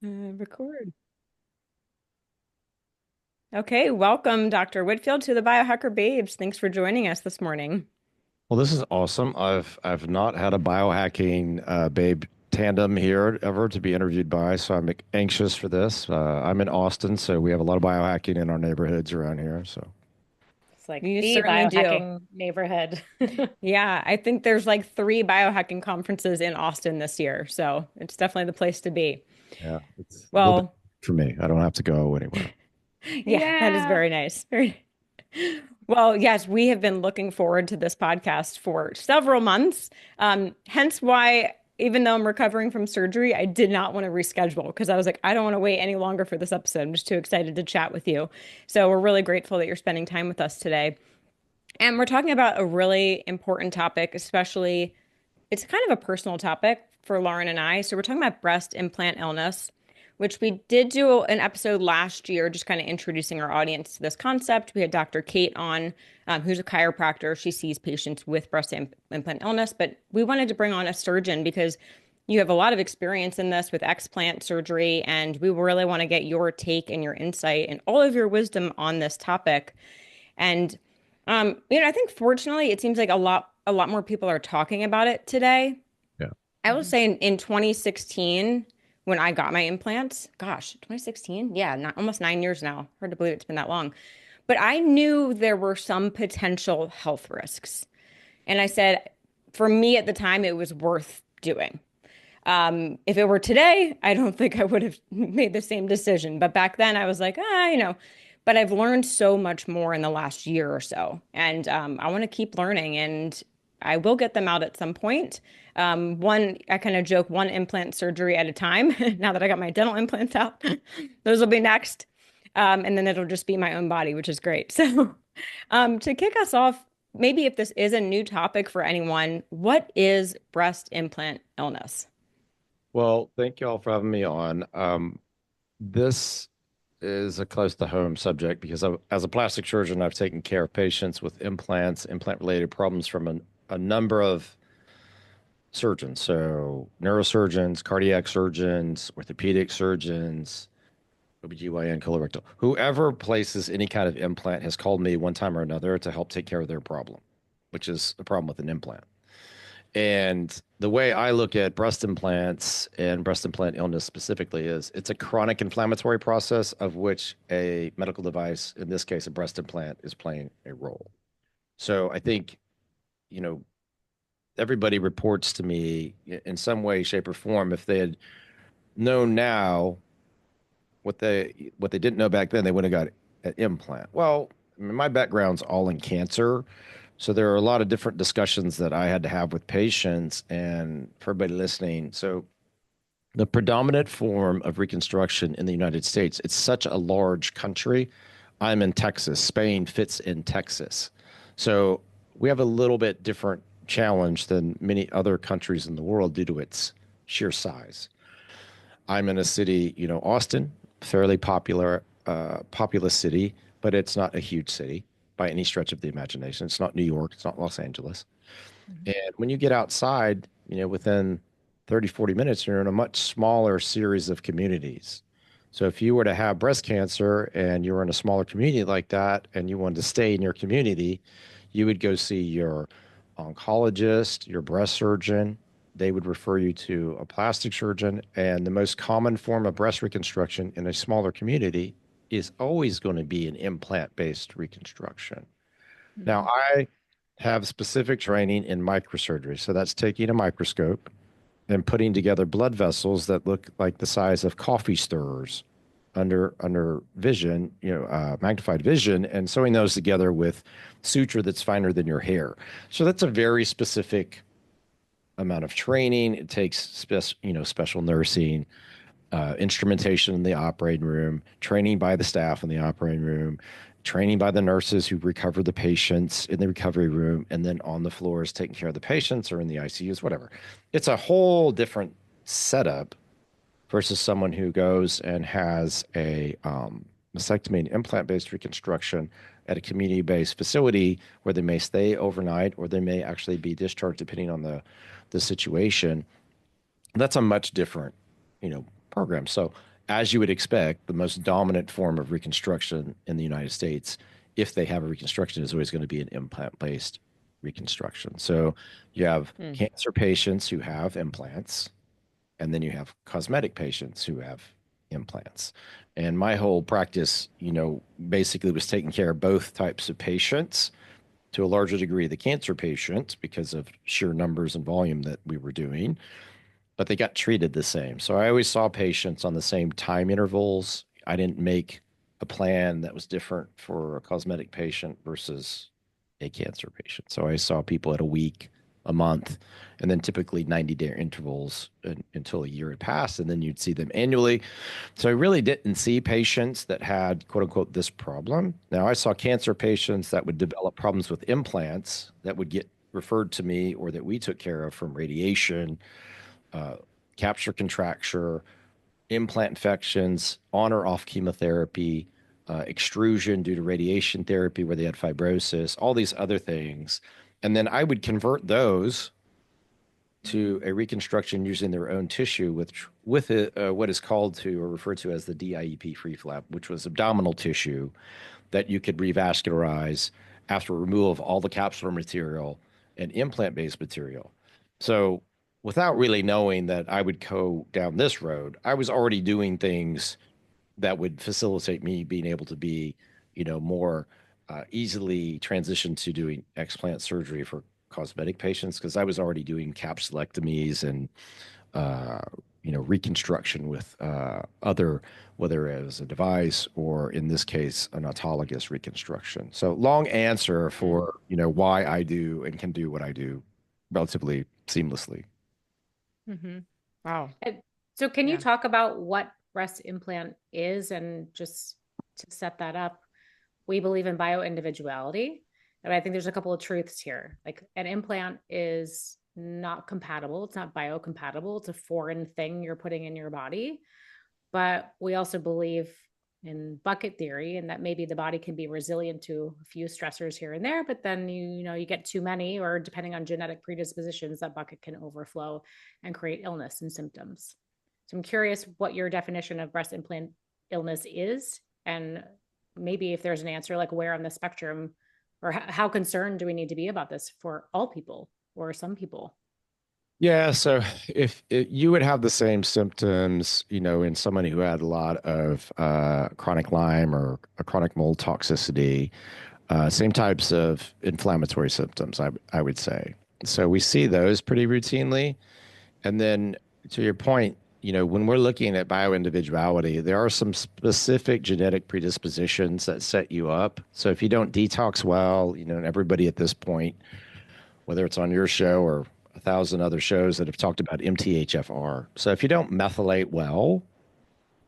Record. Okay, welcome, Dr. Whitfield, to the Biohacker Babes. Thanks for joining us this morning. Well, this is awesome. I've not had a biohacking babe tandem here ever to be interviewed by, so I'm anxious for this. I'm in Austin, so we have a lot of biohacking in our neighborhoods around here. So It's like You the certainly do. biohacking neighborhood. Yeah, I think there's like three biohacking conferences in Austin this year, so it's definitely the place to be. yeah, it's a little bit Well, for me. I don't have to go anywhere. yeah, that is Yeah. very nice. Very well, yes, we have been looking forward to this podcast for several months. Hence why, even though I'm recovering from surgery, I did not want to reschedule because I was like, I don't want to wait any longer for this episode. I'm just too excited to chat with you. So we're really grateful that you're spending time with us today. And we're talking about a really important topic, especially it's kind of a personal topic for Lauren and I. So we're talking about breast implant illness, which we did do an episode last year, just kind of introducing our audience to this concept. We had Dr. Kate on, who's a chiropractor. She sees patients with implant illness, but we wanted to bring on a surgeon because you have a lot of experience in this with explant surgery, and we really want to get your take and your insight and all of your wisdom on this topic. And I think fortunately it seems like a lot more people are talking about it today. Yeah. I will Mhm. say in 2016, when I got my implants, gosh, 2016? Yeah, not, almost 9 years now. Hard to believe it's been that long. But I knew there were some potential health risks. And I said, for me at the time, it was worth doing. If it were today, I don't think I would have made the same decision. But back then, I was like, but I've learned so much more in the last year or so. And I want to keep learning, and I will get them out at some point. I kind of joke, one implant surgery at a time. Now that I got my dental implants out, those will be next. And then it'll just be my own body, which is great. So, to kick us off, maybe if this is a new topic for anyone, what is breast implant illness? Well, thank you all for having me on. This is a close to home subject because as a plastic surgeon, I've taken care of patients with implants, implant related problems from a number of surgeons. So neurosurgeons, cardiac surgeons, orthopedic surgeons, OBGYN, colorectal, whoever places any kind of implant has called me one time or another to help take care of their problem, which is a problem with an implant. And the way I look at breast implants and breast implant illness specifically is it's a chronic inflammatory process of which a medical device, in this case, a breast implant, is playing a role. So I think, you know, everybody reports to me in some way, shape, or form. If they had known now what they didn't know back then, they would have got an implant. Well, I mean, my background's all in cancer, so there are a lot of different discussions that I had to have with patients and for everybody listening. So the predominant form of reconstruction in the United States, it's such a large country. I'm in Texas. Spain fits in Texas. So we have a little bit different challenge than many other countries in the world due to its sheer size. I'm in a city, Austin, fairly populous city, but it's not a huge city by any stretch of the imagination. It's not New York. It's not Los Angeles. Mhm. And when you get outside, within 30, 40 minutes, you're in a much smaller series of communities. So if you were to have breast cancer and you were in a smaller community like that and you wanted to stay in your community, you would go see your oncologist, your breast surgeon. They would refer you to a plastic surgeon. And the most common form of breast reconstruction in a smaller community is always going to be an implant-based reconstruction. Now, Mhm. I have specific training in microsurgery. So that's taking a microscope and putting together blood vessels that look like the size of coffee stirrers under vision, magnified vision, and sewing those together with suture that's finer than your hair. So that's a very specific amount of training. It takes special nursing, instrumentation in the operating room, training by the staff in the operating room, training by the nurses who recover the patients in the recovery room, and then on the floors taking care of the patients or in the ICUs, whatever. It's a whole different setup versus someone who goes and has a mastectomy and implant-based reconstruction at a community-based facility where they may stay overnight or they may actually be discharged depending on the situation. That's a much different, you know, program. So, as you would expect, the most dominant form of reconstruction in the United States, if they have a reconstruction, is always going to be an implant-based reconstruction. So, you have Mm. cancer patients who have implants, and then you have cosmetic patients who have implants. And my whole practice, basically was taking care of both types of patients, to a larger degree the cancer patients because of sheer numbers and volume that we were doing, but they got treated the same. So I always saw patients on the same time intervals. I didn't make a plan that was different for a cosmetic patient versus a cancer patient. So I saw people at a week, a month, and then typically 90-day intervals until a year had passed, and then you'd see them annually. So I really didn't see patients that had, quote unquote, this problem. Now, I saw cancer patients that would develop problems with implants that would get referred to me or that we took care of from radiation, uh, capture contracture, implant infections, on or off chemotherapy, extrusion due to radiation therapy where they had fibrosis, all these other things. And then I would convert those to a reconstruction using their own tissue with what is called to or referred to as the DIEP free flap, which was abdominal tissue that you could revascularize after removal of all the capsular material and implant-based material. So without really knowing that I would go down this road, I was already doing things that would facilitate me being able to be, more easily transition to doing explant surgery for cosmetic patients because I was already doing capsulectomies and uh, reconstruction with other, whether it was a device or in this case, an autologous reconstruction. So long answer Mm. for, why I do and can do what I do relatively seamlessly. Mm-hmm. Wow. And so can you Yeah. talk about what breast implant is? And just to set that up, we believe in bio-individuality. And I think there's a couple of truths here. Like an implant is not compatible. It's not biocompatible. It's a foreign thing you're putting in your body. But we also believe in bucket theory and that maybe the body can be resilient to a few stressors here and there, but then you get too many, or depending on genetic predispositions, that bucket can overflow and create illness and symptoms. So I'm curious what your definition of breast implant illness is, and maybe if there's an answer, like where on the spectrum, or how concerned do we need to be about this for all people or some people? Yeah, so if you would have the same symptoms, in somebody who had a lot of chronic Lyme or a chronic mold toxicity, same types of inflammatory symptoms, I would say. So we see those pretty routinely. And then to your point, when we're looking at bioindividuality, there are some specific genetic predispositions that set you up. So if you don't detox well, and everybody at this point, whether it's on your show or a thousand other shows that have talked about MTHFR. So if you don't methylate well,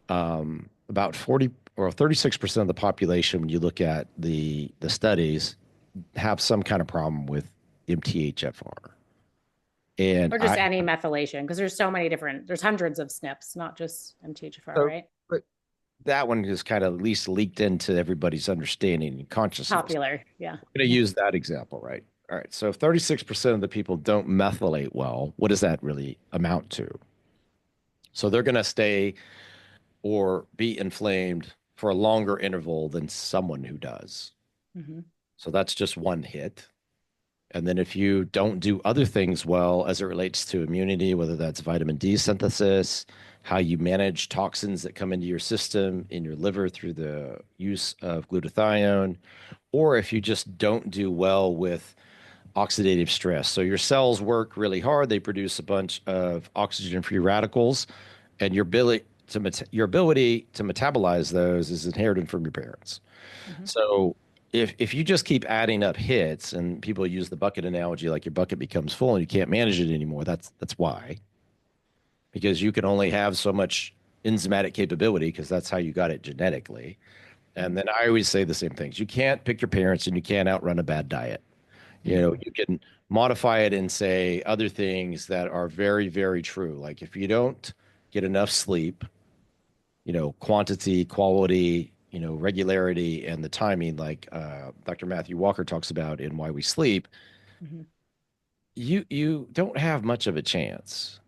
about 40 or 36% of the population, when you look at the studies, have some kind of problem with MTHFR. And Or just any methylation, because there's hundreds of SNPs, not just MTHFR, so, right? but that one is kind of at least leaked into everybody's understanding and consciousness. Popular. Yeah. I'm going to use that example, right? All right. So if 36% of the people don't methylate well, what does that really amount to? So they're going to stay or be inflamed for a longer interval than someone who does. Mm-hmm. So that's just one hit. And then if you don't do other things well as it relates to immunity, whether that's vitamin D synthesis, how you manage toxins that come into your system in your liver through the use of glutathione, or if you just don't do well with oxidative stress. So your cells work really hard, they produce a bunch of oxygen-free radicals, and your ability to metabolize those is inherited from your parents. Mm-hmm. So if you just keep adding up hits, and people use the bucket analogy, like your bucket becomes full and you can't manage it anymore, that's why. Because you can only have so much enzymatic capability because that's how you got it genetically. And then I always say the same things. You can't pick your parents and you can't outrun a bad diet. You can modify it and say other things that are very, very true. Like if you don't get enough sleep, quantity, quality, regularity, and the timing, like Dr. Matthew Walker talks about in Why We Sleep, Mm-hmm. you don't have much of a chance.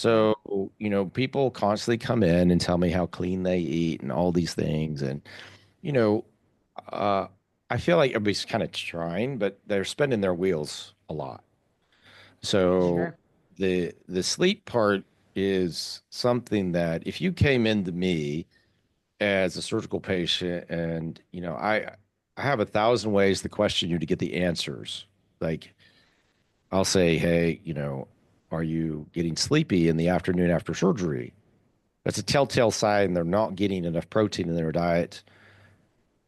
Yeah. So, people constantly come in and tell me how clean they eat and all these things. And, you know, uh, I feel like everybody's kind of trying, but they're spinning their wheels a lot. So Sure. the sleep part is something that if you came into me as a surgical patient and, I have 1,000 ways to question you to get the answers. Like I'll say, hey, are you getting sleepy in the afternoon after surgery? That's a telltale sign they're not getting enough protein in their diet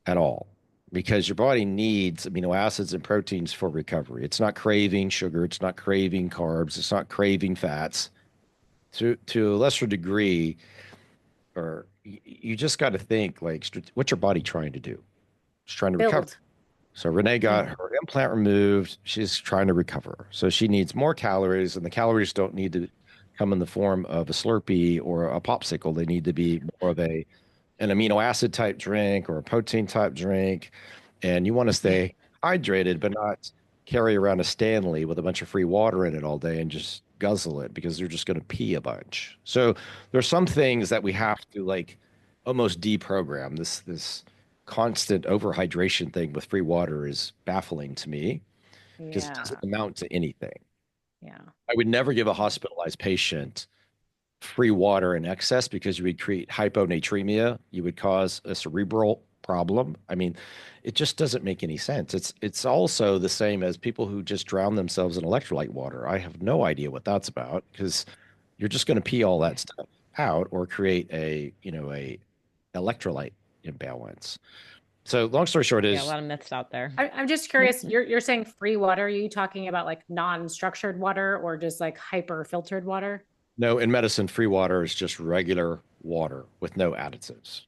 at all because your body needs amino acids and proteins for recovery. It's not craving sugar, it's not craving carbs, it's not craving fats. To a lesser degree, or you just got to think like, what's your body trying to do? It's trying to recover. Build. So Renee got Mhm. her implant removed. She's trying to recover. So she needs more calories, and the calories don't need to come in the form of a Slurpee or a popsicle. They need to be more of an amino acid type drink or a protein type drink. And you want to stay hydrated, but not carry around a Stanley with a bunch of free water in it all day and just guzzle it because you're just going to pee a bunch. So there's some things that we have to like almost deprogram. This constant overhydration thing with free water is baffling to me because it doesn't Yeah. amount to anything. Yeah. I would never give a Yeah. hospitalized patient free water in excess because you would create hyponatremia. You would cause a cerebral problem. I mean, it just doesn't make any sense. It's also the same as people who just drown themselves in electrolyte water. I have no idea what that's about because you're just going to pee all that stuff out or create a electrolyte imbalance. So long story short Yeah, a is lot of myths out there. I'm just curious. You're saying free water. Are you talking about like non-structured water or just like hyper filtered water? no, in medicine, free water is just regular water with no additives.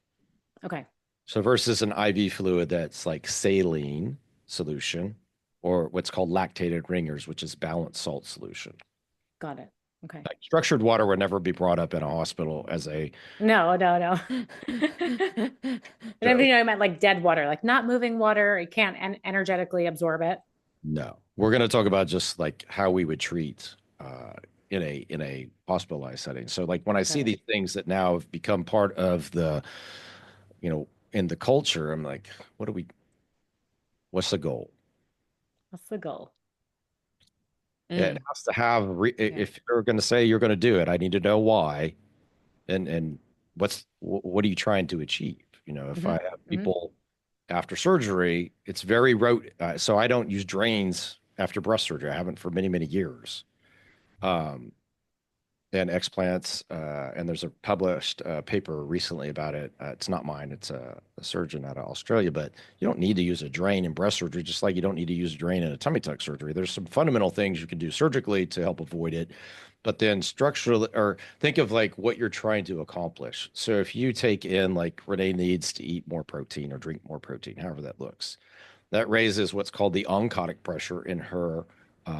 Okay. So versus an IV fluid that's like saline solution or what's called lactated ringers, which is balanced salt solution. Got it. Okay. Like structured water would never be brought up in a hospital as a No, no, no. And joke. everything I meant like dead water, like not moving water. It can't energetically absorb it. No, we're going to talk about just like how we would treat in a hospitalized setting. So like when I see Got it. these things that now have become part of the in the culture, I'm like, what's the goal? What's the goal? It Mm, has to have Yeah. if you're going to say you're going to do it, I need to know why and what are you trying to achieve? If I hmm have hmm people after surgery, it's very so I don't use drains after breast surgery. I haven't for many, many years. Um, and explants. And there's a published paper recently about it. It's not mine, it's a surgeon out of Australia, but you don't need to use a drain in breast surgery, just like you don't need to use a drain in a tummy tuck surgery. There's some fundamental things you can do surgically to help avoid it. But then structurally, or think of like what you're trying to accomplish. So if you take in like Renee needs to eat more protein or drink more protein, however that looks, that raises what's called the oncotic pressure in her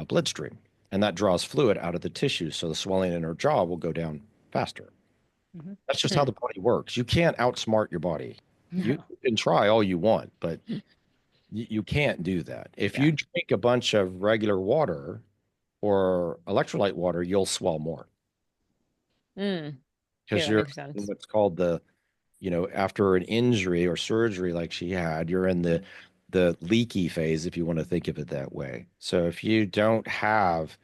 bloodstream. And that draws fluid out of the tissue. So the swelling in her jaw will go down faster. Mhm. That's just how the body works. You can't outsmart your body. You No. can try all you want, but you can't do that. If Yeah. you drink a bunch of regular water or electrolyte water, you'll swell more Mm. Yeah, because that you're makes in sense. what's called after an injury or surgery like she had, you're in the leaky phase, if you want to think of it that way. So if you don't have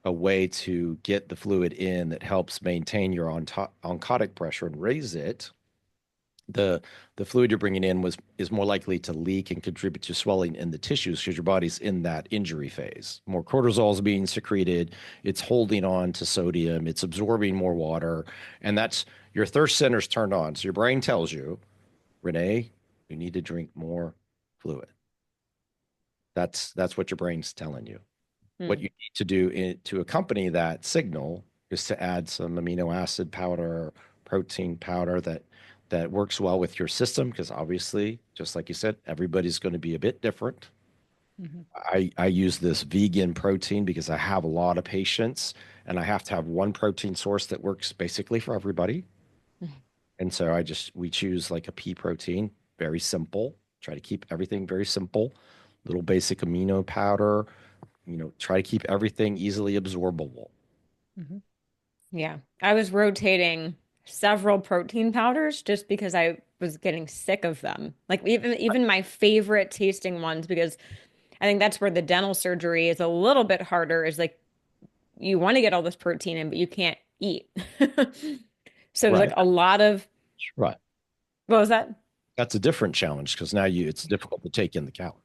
a way to get the fluid in that helps maintain your oncotic pressure and raise it, the the fluid you're bringing in is more likely to leak and contribute to swelling in the tissues because your body's in that injury phase. More cortisol is being secreted. It's holding on to sodium. It's absorbing more water, and that's your thirst center's turned on. So your brain tells you, Renee, you need to drink more fluid. That's what your brain's telling you. What Mm. you need to do to accompany that signal is to add some amino acid powder, protein powder that works well with your system because obviously, just like you said, everybody's going to be a bit different. Mhm. I use this vegan protein because I have a lot of patients and I have to have one protein source that works basically for everybody. And so we choose like a pea protein, very simple. Try to keep everything very simple. Little basic amino powder, try to keep everything easily absorbable. Mhm. Yeah. I was rotating several protein powders just because I was getting sick of them. Like even my favorite tasting ones, because I think that's where the dental surgery is a little bit harder, is like you want to get all this protein in, but you can't eat. So there's like Right. a lot of, Right. what was that? That's a different challenge because now it's difficult to take in the calories.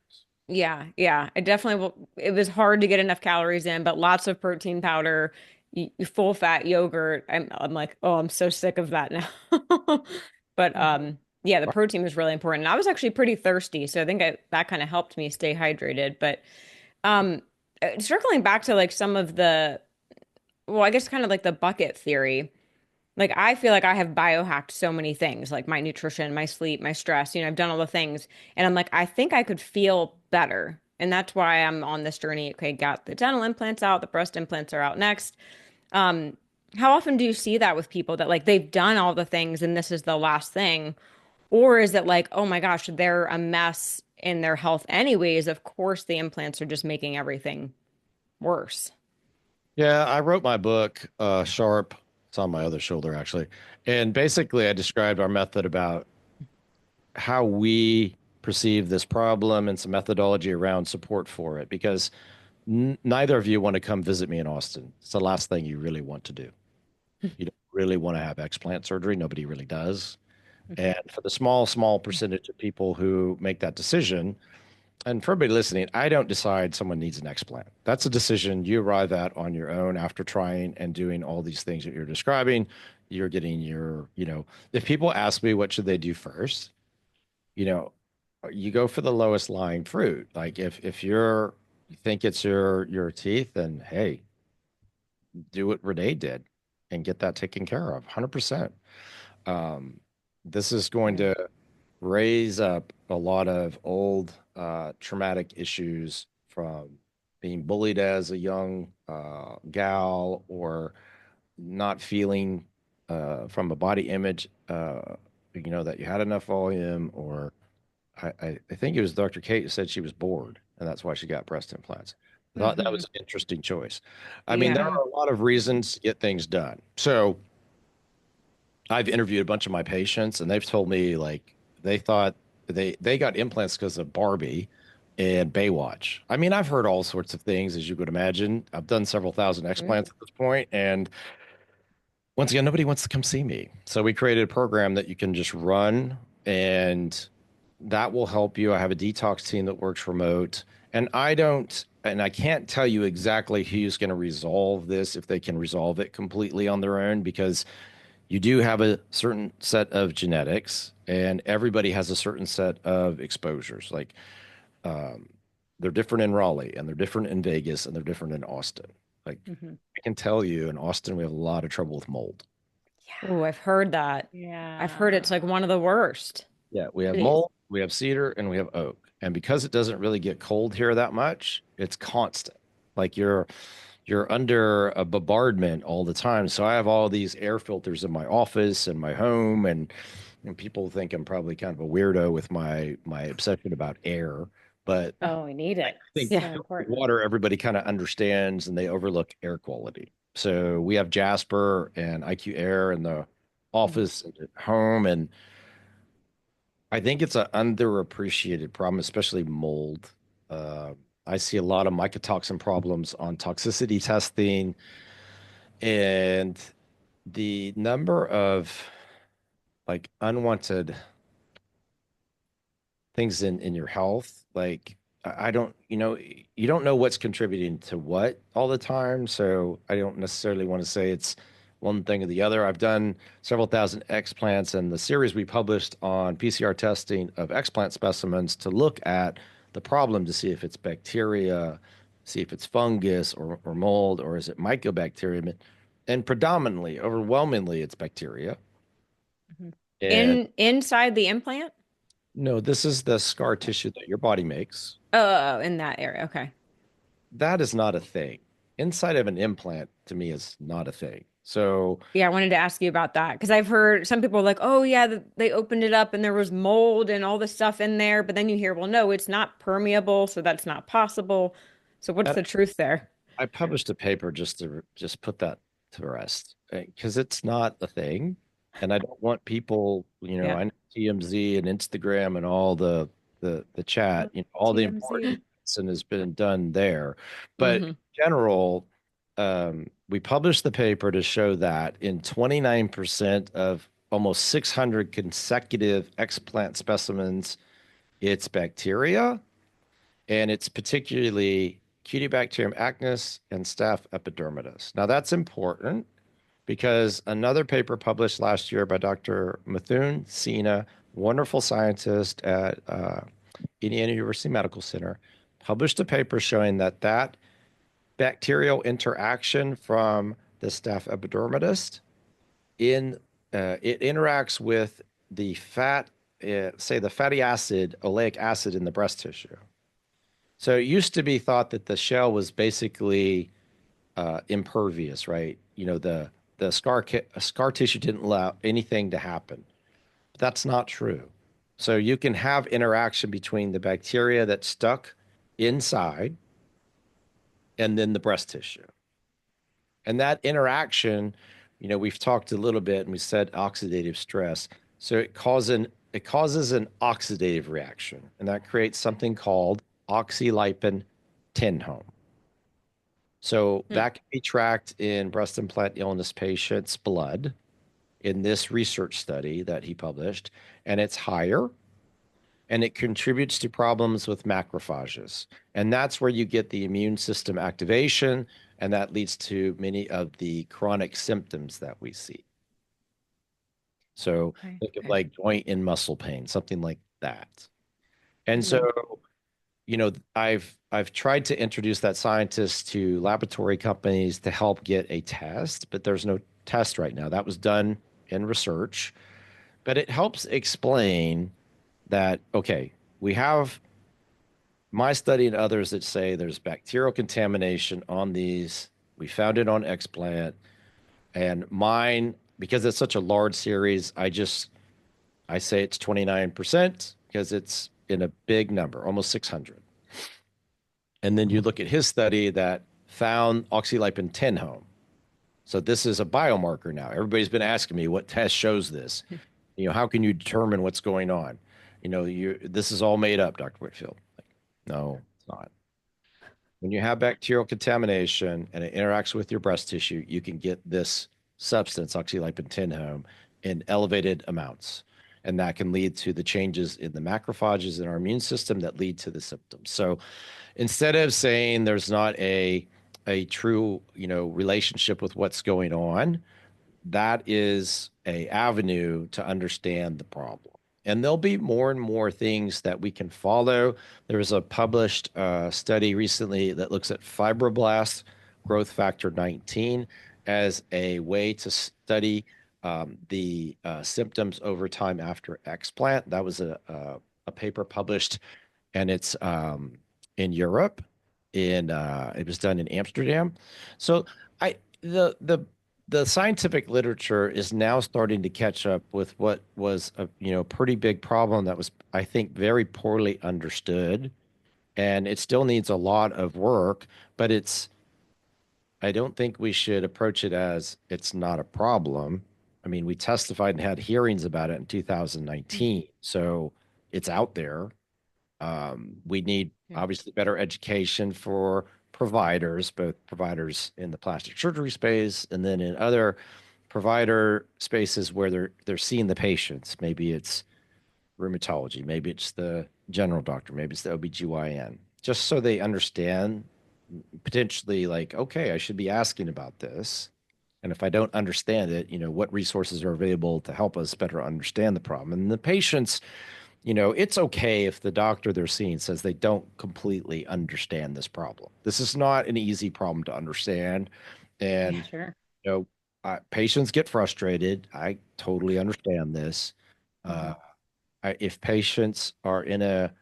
Yeah, yeah. I definitely will. It was hard to get enough calories in, but lots of protein powder, full fat yogurt. I'm like, oh, I'm so sick of that now. But yeah, the Right. protein was really important. And I was actually pretty thirsty, so I think that kind of helped me stay hydrated. But um circling back to like some of the, well, I guess kind of like the bucket theory. Like I feel like I have biohacked so many things, like my nutrition, my sleep, my stress, I've done all the things. And I'm like, I think I could feel better. And that's why I'm on this journey. Okay, got the dental implants out, the breast implants are out next. Um, how often do you see that with people that like they've done all the things and this is the last thing? Or is it like, oh my gosh, they're a mess in their health anyways? Of course, the implants are just making everything worse. Yeah, I wrote my book, Sharp. It's on my other shoulder, actually. And basically, I described our method about how we perceive this problem and some methodology around support for it, because neither of you want to come visit me in Austin. It's the last thing you really want to do. You don't really want to have explant surgery. Nobody really does. Mhm. And for the small percentage of people who make that decision, and for everybody listening, I don't decide someone needs an explant. That's a decision you arrive at on your own after trying and doing all these things that you're describing. You're getting if people ask me what should they do first, you know, you go for the lowest lying fruit. Like if you think it's your teeth, then hey, do what Renee did and get that taken care of. 100%. Um, this is going Yeah. to raise up a lot of old traumatic issues from being bullied as a young gal, or not feeling from a body image, that you had enough volume, or I think it was Dr. Kate who said she was bored and that's why she got breast implants. I thought that Hmm. was an interesting choice. I mean, there Yeah. are a lot of reasons to get things done. So I've interviewed a bunch of my patients and they've told me like they thought they got implants because of Barbie and Baywatch. I mean, I've heard all sorts of things, as you could imagine. I've done several thousand explants at this point, and once again, nobody wants to come see me. So we created a program that you can just run, and that will help you. I have a detox team that works remote, and I can't tell you exactly who's going to resolve this, if they can resolve it completely on their own, because you do have a certain set of genetics and everybody has a certain set of exposures. Like um, they're different in Raleigh and they're different in Vegas and they're different in Austin. Like Mhm. I can tell you in Austin, we have a lot of trouble with mold. Oh, I've heard that. I've heard it's Yeah. like one of the worst. Yeah, we have Jeez. mold, we have cedar, and we have oak. And because it doesn't really get cold here that much, it's constant. Like you're under a bombardment all the time. So I have all these air filters in my office and my home, and people think I'm probably kind of a weirdo with my obsession about air. But Oh, we need I it. think So Yeah. with important. water, everybody kind of understands and they overlook air quality. So we have Jasper and IQ Air in the Mhm. office and at home, and I think it's an underappreciated problem, especially mold. Uh, I see a lot of mycotoxin problems on toxicity testing, and the number of like unwanted things in your health. Like I don't, you don't know what's contributing to what all the time. So I don't necessarily want to say it's one thing or the other. I've done several thousand explants, and the series we published on PCR testing of explant specimens to look at the problem to see if it's bacteria, see if it's fungus or mold, or is it mycobacterium. And predominantly, overwhelmingly, it's bacteria. Mhm. And Inside the implant? no, this is the scar tissue that your body makes. Oh, in that area. Okay. That is not a thing. Inside of an implant, to me, is not a thing. So, Yeah, I wanted to ask you about that because I've heard some people are like, oh yeah, they opened it up and there was mold and all this stuff in there, but then you hear, well, no, it's not permeable, so that's not possible. So what's that the truth there? I published a paper just to just put that to rest because it's not a thing. And I don't want people, Yeah. I know TMZ and Instagram and all the chat, all the TMZ. important medicine has been done there. But in Hmm. general, we published the paper to show that in 29% of almost 600 consecutive explant specimens, it's bacteria, and it's particularly Cutibacterium acnes and Staph epidermidis. Now, that's important because another paper published last year by Dr. Mithun Sina, wonderful scientist at Indiana University Medical Center, published a paper showing that bacterial interaction from the Staph epidermidis in it interacts with the fat, say the fatty acid, oleic acid in the breast tissue. So it used to be thought that the shell was basically impervious, right? The scar tissue didn't allow anything to happen. But that's not true. So you can have interaction between the bacteria that's stuck inside and then the breast tissue. And that interaction, we've talked a little bit and we said oxidative stress. So it causes an oxidative reaction, and that creates something called oxylipin 10 home. So that can be tracked in breast implant illness patients' blood in this research study that he published, and it's higher and it contributes to problems with macrophages. And that's where you get the immune system activation, and that leads to many of the chronic symptoms that we see. So Okay. think of Okay. like joint and muscle pain, something like that. And Hmm. so I've tried to introduce that scientist to laboratory companies to help get a test, but there's no test right now. That was done in research, but it helps explain that, okay, we have my study and others that say there's bacterial contamination on these. We found it on Explant, and mine, because it's such a large series, I say it's 29% because it's in a big number, almost 600. And then you look at his study that found oxylipin 10 home. So this is a biomarker now. Everybody's been asking me what test shows this. How can you determine what's going on? This is all made up, Dr. Whitfield. Like, no, it's not. When you have bacterial contamination and it interacts with your breast tissue, you can get this substance, oxylipin 10 home, in elevated amounts. And that can lead to the changes in the macrophages in our immune system that lead to the symptoms. So instead of saying there's not a true, relationship with what's going on, that is a avenue to understand the problem. And there'll be more and more things that we can follow. There was a published study recently that looks at fibroblast growth factor 19 as a way to study the symptoms over time after explant. That was a paper published, and it's in Europe. It was done in Amsterdam. So I the scientific literature is now starting to catch up with what was a pretty big problem that was, I think, very poorly understood, and it still needs a lot of work. But I don't think we should approach it as it's not a problem. I mean, we testified and had hearings about it in 2019, so it's out there. We need Yeah. obviously better education for providers, both providers in the plastic surgery space and then in other provider spaces where they're seeing the patients. Maybe it's rheumatology, maybe it's the general doctor, maybe it's the OBGYN, just so they understand potentially like, okay, I should be asking about this. And if I don't understand it, what resources are available to help us better understand the problem. And the patients, it's okay if the doctor they're seeing says they don't completely understand this problem. This is not an easy problem to understand. Yeah. And, Sure. you know, patients get frustrated. I totally understand this. Hmm. Uh, if patients are in a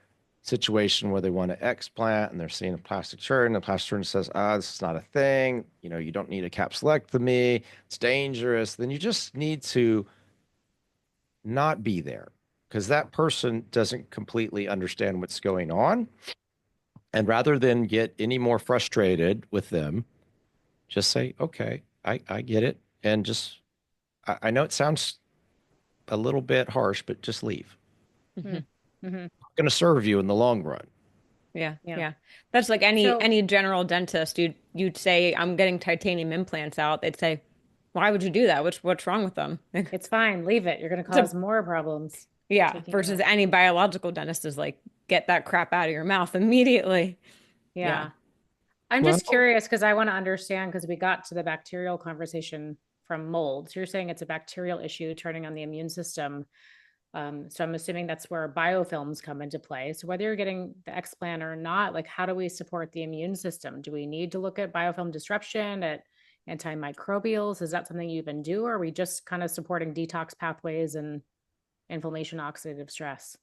situation where they want to explant and they're seeing a plastic surgeon, the plastic surgeon says, this is not a thing. You don't need a capsulectomy. It's dangerous. Then you just need to not be there because that person doesn't completely understand what's going on. And rather than get any more frustrated with them, just say, okay, I get it. And just, I know it sounds a little bit harsh, but just leave. Mhm. Mm-hmm. Going to serve you in the long run. Yeah, Yeah. yeah. That's like So any general dentist. You'd say, I'm getting titanium implants out. They'd say, why would you do that? What's wrong with them? Like, it's fine. Leave it. You're going to it's a cause more problems yeah, taking it versus out. any biological dentist is like, get that crap out of your mouth immediately. Yeah. Yeah. I'm just Well, curious because I want to understand because we got to the bacterial conversation from mold. So you're saying it's a bacterial issue turning on the immune system. So I'm assuming that's where biofilms come into play. So whether you're getting the explant or not, like how do we support the immune system? Do we need to look at biofilm disruption, at antimicrobials? Is that something you even do, or are we just kind of supporting detox pathways and inflammation, oxidative stress?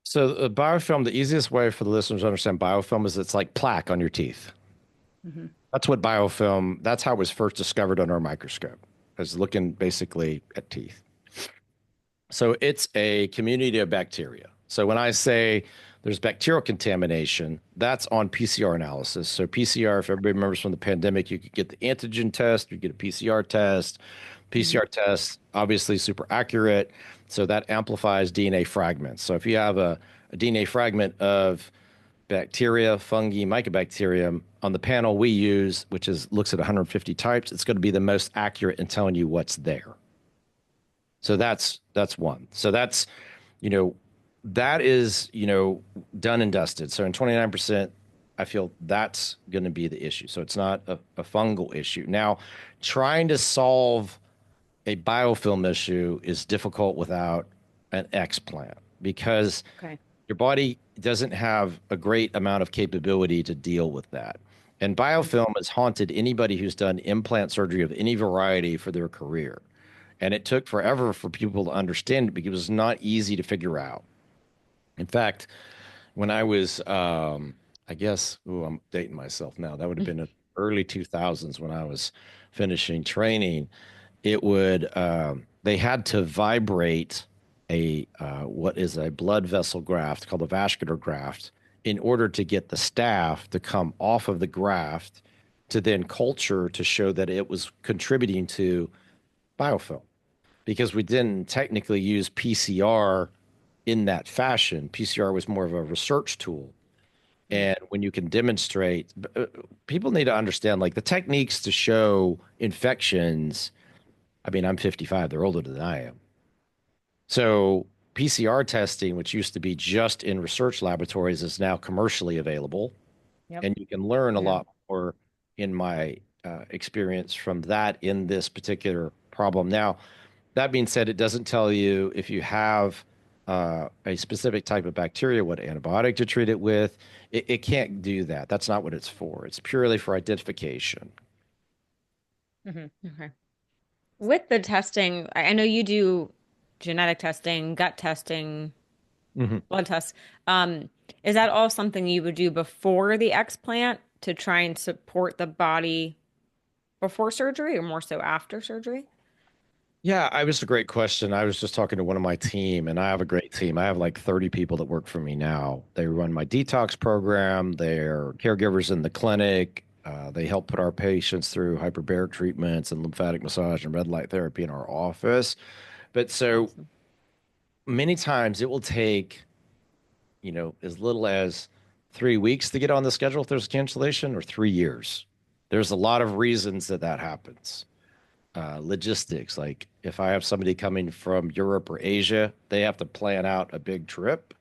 so biofilm, the easiest way for the listeners to understand biofilm is it's like plaque on your teeth. Mm-hmm. That's what biofilm, that's how it was first discovered under a microscope, as looking basically at teeth. So it's a community of bacteria. So when I say there's bacterial contamination, that's on PCR analysis. So PCR, if everybody remembers from the pandemic, you could get the antigen test, you get a PCR test. Mm-hmm. PCR test, obviously super accurate. So that amplifies DNA fragments. So if you have a DNA fragment of bacteria, fungi, mycobacterium on the panel we use, which is looks at 150 types, it's going to be the most accurate in telling you what's there. So that's one. So that's, you know, that is, done and dusted. So in 29%, I feel that's going to be the issue. So it's not a fungal issue. Now, trying to solve a biofilm issue is difficult without an explant because Okay. your body doesn't have a great amount of capability to deal with that. And Mm-hmm. biofilm has haunted anybody who's done implant surgery of any variety for their career. And it took forever for people to understand it because it was not easy to figure out. In fact, when I was, I guess, ooh, I'm dating myself now. That would have been in early 2000s when I was finishing training. It would, they had to vibrate what is a blood vessel graft called a vascular graft in order to get the staph to come off of the graft to then culture to show that it was contributing to biofilm because we didn't technically use PCR in that fashion. PCR was more of a research tool. And when you can demonstrate, people need to understand like the techniques to show infections. I mean, I'm 55, they're older than I am. So PCR testing, which used to be just in research laboratories, is now commercially available. Yep. And you can learn a Yeah. lot more in my experience from that in this particular problem. Now, that being said, it doesn't tell you if you have a specific type of bacteria, what antibiotic to treat it with. It can't do that. That's not what it's for. It's purely for identification. Mm-hmm. Okay. With the testing, I know you do genetic testing, gut testing, Mhm. blood tests. Um, is that all something you would do before the explant to try and support the body before surgery or more so after surgery? Yeah, I was a great question. I was just talking to one of my team, and I have a great team. I have like 30 people that work for me now. They run my detox program. They're caregivers in the clinic. They help put our patients through hyperbaric treatments and lymphatic massage and red light therapy in our office. But so Awesome. many times it will take, as little as 3 weeks to get on the schedule if there's a cancellation or 3 years. There's a lot of reasons that that happens. Logistics, like if I have somebody coming from Europe or Asia, they have to plan out a big trip.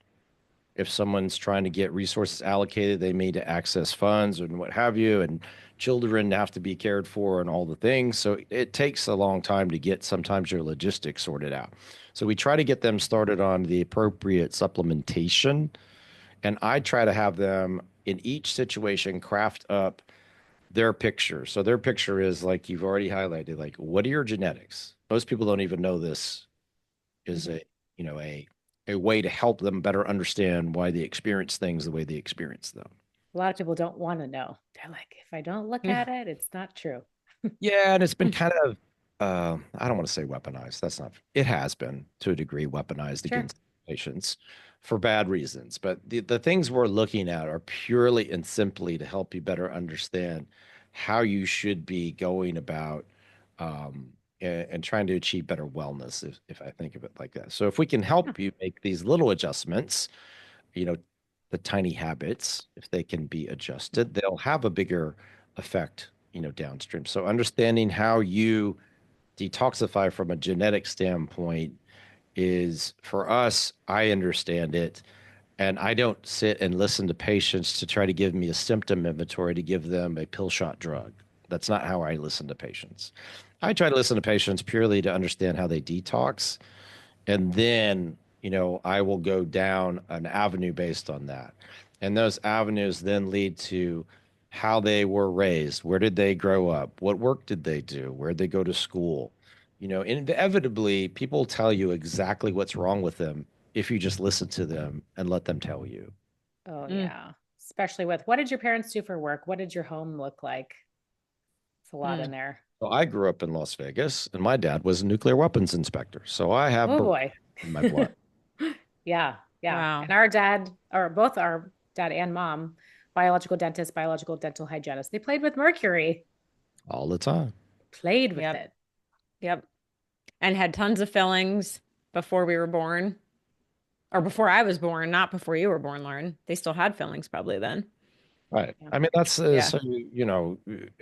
If someone's trying to get resources allocated, they need to access funds and what have you, and children have to be cared for and all the things. So it takes a long time to get sometimes your logistics sorted out. So we try to get them started on the appropriate supplementation, and I try to have them in each situation craft up their picture. So their picture is like you've already highlighted, like what are your genetics? Most people don't even know this is Mm-hmm. a way to help them better understand why they experience things the way they experience them. A lot of people don't want to know. They're like, if I don't look at it, it's not true. Yeah, and it's been kind of I don't want to say weaponized. That's not it has been to a degree weaponized Sure. against patients for bad reasons. But the things we're looking at are purely and simply to help you better understand how you should be going about and trying to achieve better wellness, if I think of it like that. So if we can help you make these little adjustments, you know, the tiny habits, if they can be adjusted, they'll have a bigger effect, downstream. So understanding how you detoxify from a genetic standpoint is, for us, I understand it. And I don't sit and listen to patients to try to give me a symptom inventory to give them a pill shot drug. That's not how I listen to patients. I try to listen to patients purely to understand how they detox. And then, I will go down an avenue based on that. And those avenues then lead to how they were raised. Where did they grow up? What work did they do? Where did they go to school? Inevitably, people tell you exactly what's wrong with them if you just listen to them and let them tell you. Oh, Mm. yeah. Especially with what did your parents do for work? What did your home look like? It's a lot in Mm. there. So I grew up in Las Vegas, and my dad was a nuclear weapons inspector. So I have Oh Beretta boy. in my blood Yeah, yeah. Wow. And our dad, or both our dad and mom, biological dentist, biological dental hygienist, they played with mercury, all the time. played with Yep. it. Yep. And had tons of fillings before we were born, or before I was born, not before you were born, Lauren. They still had fillings probably then. Right. Yeah. I mean, that's Yeah. so,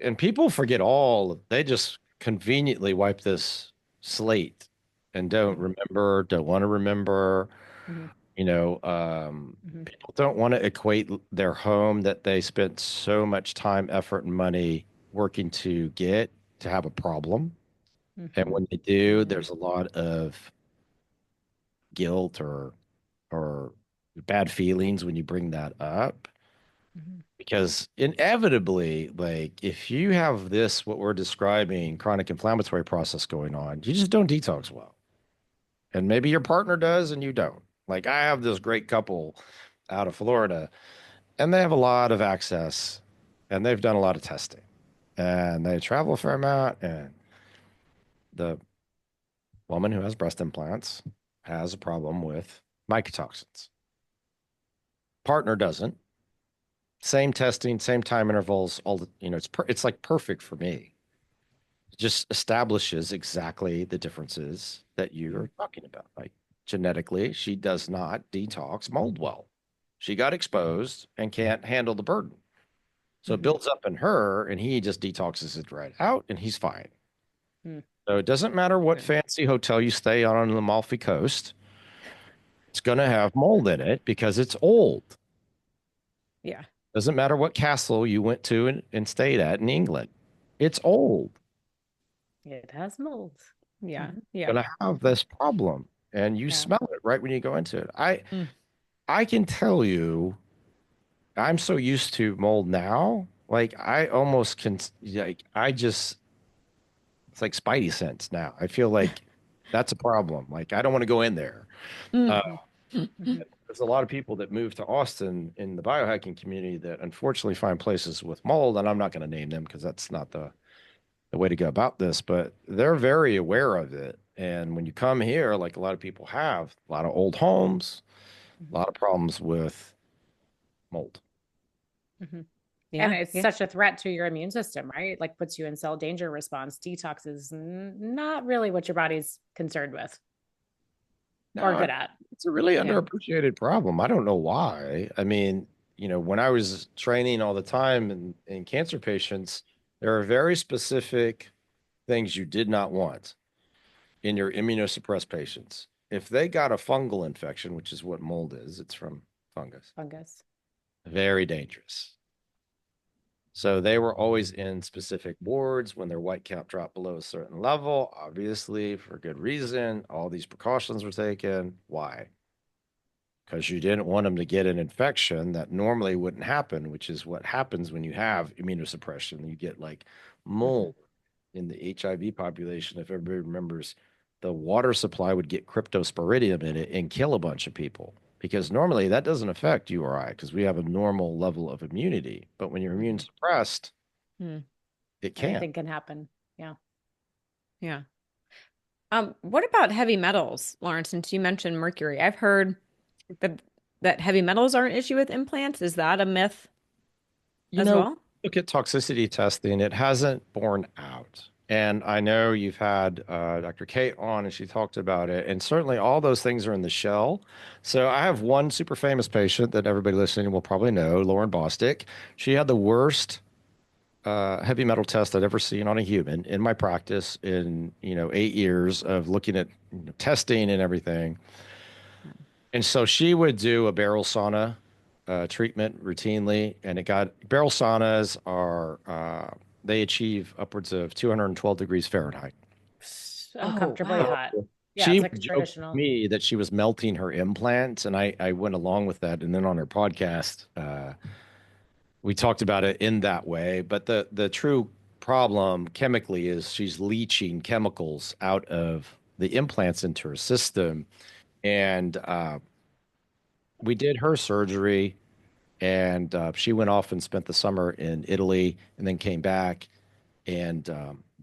and people forget they just conveniently wipe this slate and don't Mhm, remember, don't want to remember. mhm, mhm, People don't want to equate their home that they spent so much time, effort, and money working to get to have a problem. And mhm, when they do, Mm. there's a lot of guilt or bad feelings when you bring that up. mhm, Because inevitably, like if you have this, what we're describing, chronic inflammatory process going on, you just don't detox well. And maybe your partner does and you don't. Like I have this great couple out of Florida, and they have a lot of access and they've done a lot of testing and they travel a fair amount. And the woman who has breast implants has a problem with mycotoxins. Partner doesn't. Same testing, same time intervals, all the, it's like perfect for me. Just establishes exactly the differences that mhm, you're talking about. Like genetically, she does not detox mold well. She got exposed and can't handle the burden. So it mhm, builds up in her, and he just detoxes it right out, and he's fine. mhm. So it doesn't matter what Good. fancy hotel you stay on the Amalfi Coast, it's going to have mold in it because it's old. Yeah. Doesn't matter what castle you went to and stayed at in England, it's old. It has mold. Yeah. Mhm. Yeah. Going to have this problem, and you Yeah. smell it right when you go into it. I Mm. I can tell you, I'm so used to mold now. Like I almost can, like I just, it's like Spidey sense now. I feel like that's a problem. Like I don't want to go in there. Uh, Mhm, mhm, there's a lot of people that move to Austin in the biohacking community that unfortunately find places with mold, and I'm not going to name them because that's not the way to go about this, but they're very aware of it. And when you come here, like a lot of people have, a lot of old homes, a mhm, lot of problems with mold. mhm. And Yeah. it's Yeah. such a threat to your immune system, right? Like puts you in cell danger response. Detox is not really what your body's concerned with or No, good at. it's a really Yeah. underappreciated problem. I don't know why. I mean, when I was training all the time in cancer patients, there are very specific things you did not want in your immunosuppressed patients. If they got a fungal infection, which is what mold is, it's from fungus, Fungus. very dangerous. So they were always in specific wards when their white count dropped below a certain level, obviously for good reason. All these precautions were taken. Why? Because you didn't want them to get an infection that normally wouldn't happen, which is what happens when you have immunosuppression. You get like Mhm, mold in the HIV population. If everybody remembers, the water supply would get cryptosporidium in it and kill a bunch of people because normally that doesn't affect you or I because we have a normal level of immunity. But when you're immune mhm. suppressed, Mm. it can. Anything can happen. Yeah. Yeah. What about heavy metals, Lauren, since you mentioned mercury? I've heard that heavy metals are an issue with implants. Is that a myth You as know, well? look at toxicity testing, it hasn't borne out. And I know you've had Dr. Kate on and she talked about it. And certainly all those things are in the shell. So I have one super famous patient that everybody listening will probably know, Lauren Bostick. She had the worst heavy metal test I'd ever seen on a human in my practice in, 8 years of looking at testing and everything. And so she would do a barrel sauna treatment routinely, and it got barrel saunas are they achieve upwards of 212 degrees Fahrenheit. Oh, Uncomfortably wow. hot. Yeah, She it's would like joke with traditional. me that she was melting her implants, and I went along with that. And then on her podcast, we talked about it in that way. But the true problem chemically is she's leaching chemicals out of the implants into her system, and we did her surgery, and she went off and spent the summer in Italy, and then came back, and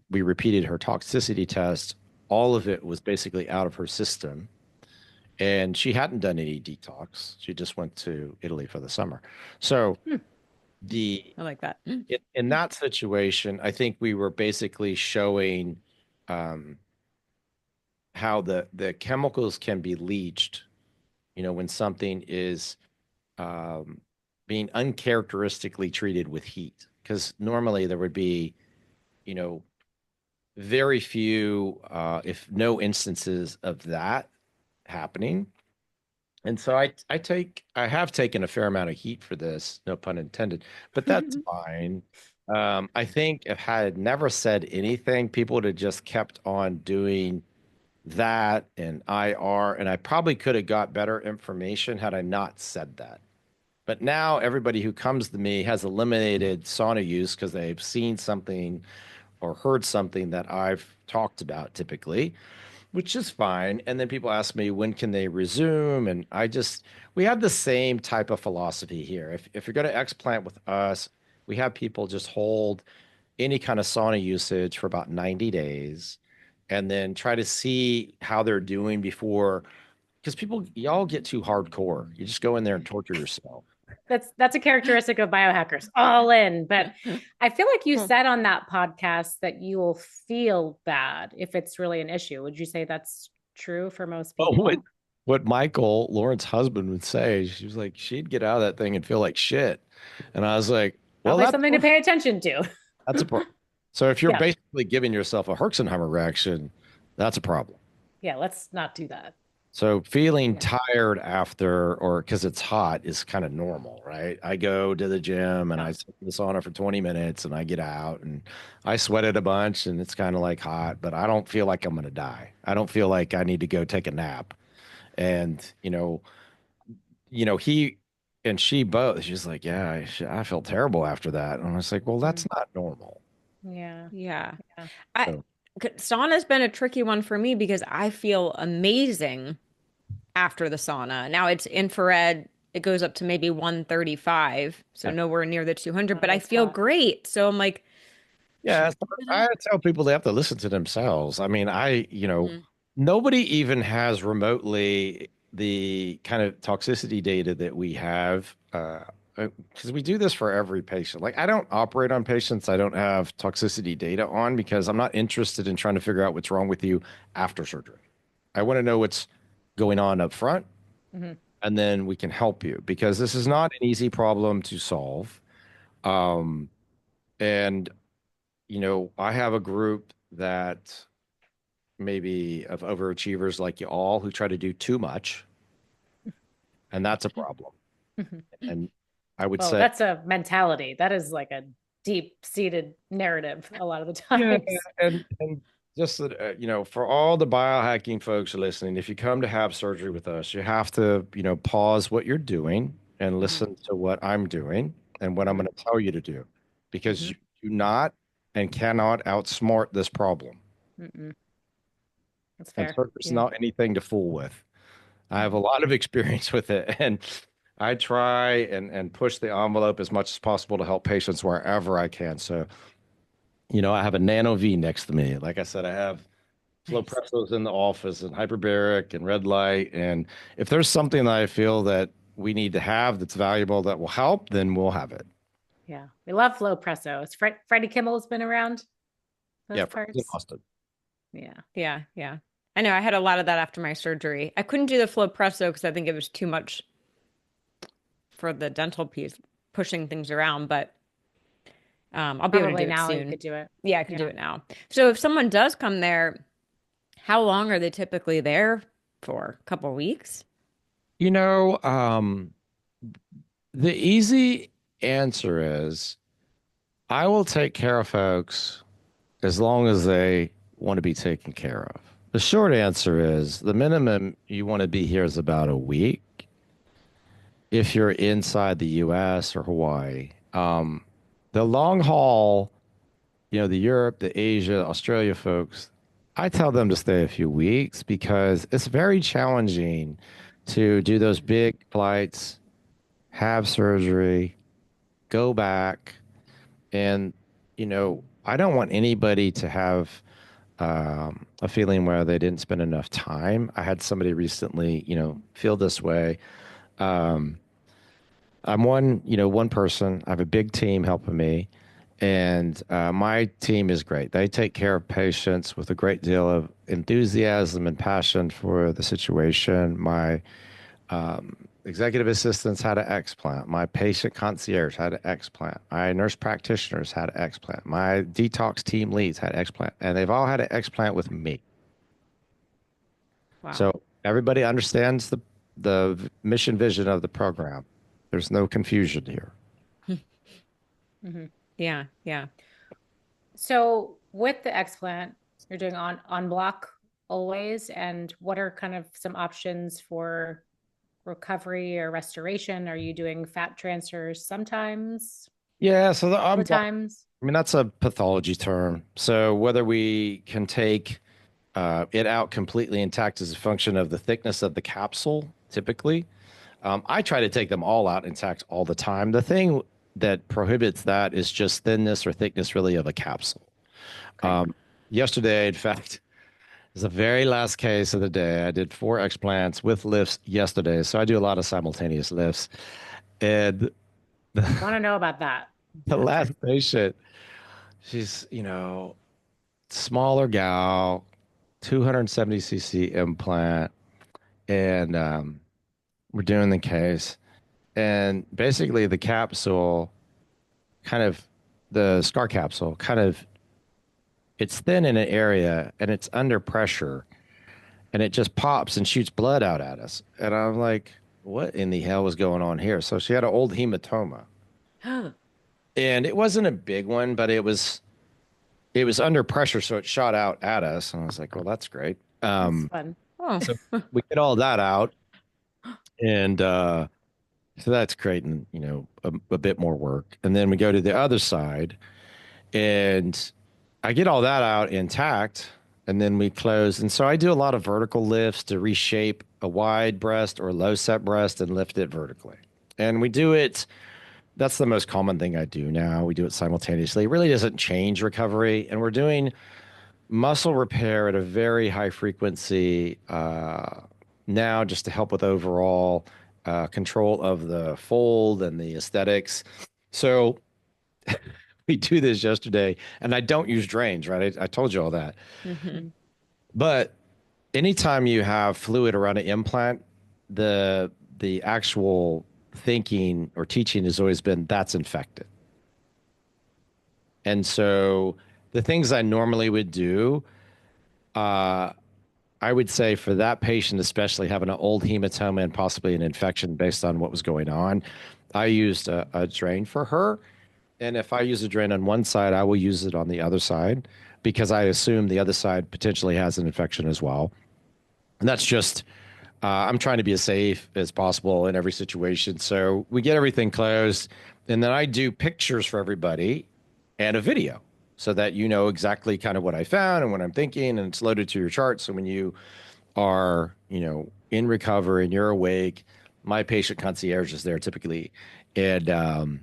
we repeated her toxicity test. All of it was basically out of her system, and she hadn't done any detox. She just went to Italy for the summer. So Hmm. the I like that. in that situation, I think we were basically showing um, how the chemicals can be leached. When something is um, being uncharacteristically treated with heat, because normally there would be, you know, very few, if no instances of that happening. And so I have taken a fair amount of heat for this, no pun intended, but that's fine. I think if I had never said anything, people would have just kept on doing that and IR, and I probably could have got better information had I not said that. But now everybody who comes to me has eliminated sauna use because they've seen something or heard something that I've talked about typically, which is fine. And then people ask me, when can they resume? And we have the same type of philosophy here. If you're going to explant with us, we have people just hold any kind of sauna usage for about 90 days and then try to see how they're doing before, because y'all get too hardcore. You just go in there and torture yourself. That's a characteristic of biohackers, all in. But I feel like you Well, said on that podcast that you will feel bad if it's really an issue. Would you say that's true for most Oh, what people? what Michael, Lauren's husband, would say, she was like, she'd get out of that thing and feel like shit. And I was like, well, Probably something to pay attention to. that's a problem. So if you're Yeah. basically giving yourself a Herxenheimer reaction, that's a problem. Yeah. Let's not do that. So feeling Yeah. tired after or because it's hot is kind of normal, right? I go to the gym and Yeah. I sit in the sauna for 20 minutes and I get out and I sweat it a bunch and it's kind of like hot, but I don't feel like I'm going to die. I don't feel like I need to go take a nap. And, he and she both, she's like, yeah, I felt terrible after that. And I was like, well, that's Mhm. not normal. Yeah. yeah. Yeah. I So, Sauna's been a tricky one for me because I feel amazing after the sauna. Now it's infrared. It goes up to maybe 135, so yeah. nowhere near the 200, Oh, but I that's feel hot. great. So I'm like, should Yeah, I so keep it I up? tell people they have to listen to themselves. I mean, Mhm. nobody even has remotely the kind of toxicity data that we have, because we do this for every patient. Like, I don't operate on patients I don't have toxicity data on because I'm not interested in trying to figure out what's wrong with you after surgery. I want to know what's going on up front, Mhm. and then we can help you because this is not an easy problem to solve. Um, and I have a group that maybe of overachievers like you all who try to do too much, and that's a problem. Mhm. And I would Well, say, that's a mentality. That is like a deep-seated narrative a lot of the yeah, times. and just that, for all the biohacking folks listening, if you come to have surgery with us, you have to, pause what you're doing and Mhm. listen to what I'm doing and what I'm Mhm. going to tell you to do, because Mhm. you do not and cannot outsmart this problem. Mm-mm. That's And fair. surgery's Yeah. not anything to fool with. I have a Mhm. lot of experience with it, and I try and push the envelope as much as possible to help patients wherever I can. So, I have a Nano V next to me. Like I said, I have flow Nice. pressos in the office and hyperbaric and red light. And if there's something that I feel that we need to have that's valuable that will help, then we'll have it. Yeah. We love Flow Presso. Freddie Kimmel's been around. those Yeah, friends in parts. Austin. Yeah. Yeah, yeah. I know I had a lot of that after my surgery. I couldn't do the flow press though because I think it was too much for the dental piece, pushing things around, but I'll be able to Probably do it now you soon. could do it. Yeah, I can do Yeah. it now. So if someone does come there, how long are they typically there for? A couple of weeks? You know, the easy answer is I will take care of folks as long as they want to be taken care of. The short answer is the minimum you want to be here is about a week if you're inside the US or Hawaii. The long haul, the Europe, the Asia, Australia folks, I tell them to stay a few weeks because it's very challenging to do those big flights, have surgery, go back. And, I don't want anybody to have a feeling where they didn't spend enough time. I had somebody recently, feel this way. Um, I'm one person. I have a big team helping me, and my team is great. They take care of patients with a great deal of enthusiasm and passion for the situation. My executive assistants had an explant. My patient concierge had an explant. My nurse practitioners had an explant. My detox team leads had explant, and they've all had an explant with me. Wow. So everybody understands the mission vision of the program. There's no confusion here. Hmm. Yeah, yeah. So with the explant, you're doing on block always, and what are kind of some options for recovery or restoration? Are you doing fat transfers sometimes, Yeah, so all the times? I mean, that's a pathology term. So whether we can take it out completely intact is a function of the thickness of the capsule, typically. I try to take them all out intact all the time. The thing that prohibits that is just thinness or thickness, really, of a capsule. Okay. Yesterday, in fact, is the very last case of the day. I did 4 explants with lifts yesterday. So I do a lot of simultaneous lifts. And Want to know about that. the last patient, she's, smaller gal, 270 cc implant. And we're doing the case. And basically, the capsule kind of, the scar capsule kind of, it's thin in an area and it's under pressure and it just pops and shoots blood out at us. And I'm like, what in the hell was going on here? So she had an old hematoma. And it wasn't a big one, but it was under pressure, so it shot out at us. And I was like, well, that's great. That's fun. Oh, So we get all that out, and so that's creating, a bit more work. And then we go to the other side, and I get all that out intact, and then we close. And so I do a lot of vertical lifts to reshape a wide breast or low set breast and lift it vertically. And we do it. That's the most common thing I do now. We do it simultaneously. It really doesn't change recovery, and we're doing muscle repair at a very high frequency now, just to help with overall control of the fold and the aesthetics. So we do this yesterday, and I don't use drains, right? I told you all that. hmm. Mhm. But anytime you have fluid around an implant, the actual thinking or teaching has always been that's infected. And so the things I normally would do, uh, I would say for that patient, especially having an old hematoma and possibly an infection based on what was going on, I used a drain for her. And if I use a drain on one side, I will use it on the other side because I assume the other side potentially has an infection as well. And that's just, I'm trying to be as safe as possible in every situation. So we get everything closed. And then I do pictures for everybody and a video so that you know exactly kind of what I found and what I'm thinking. And it's loaded to your chart. So when you are, in recovery and you're awake, my patient concierge is there typically. And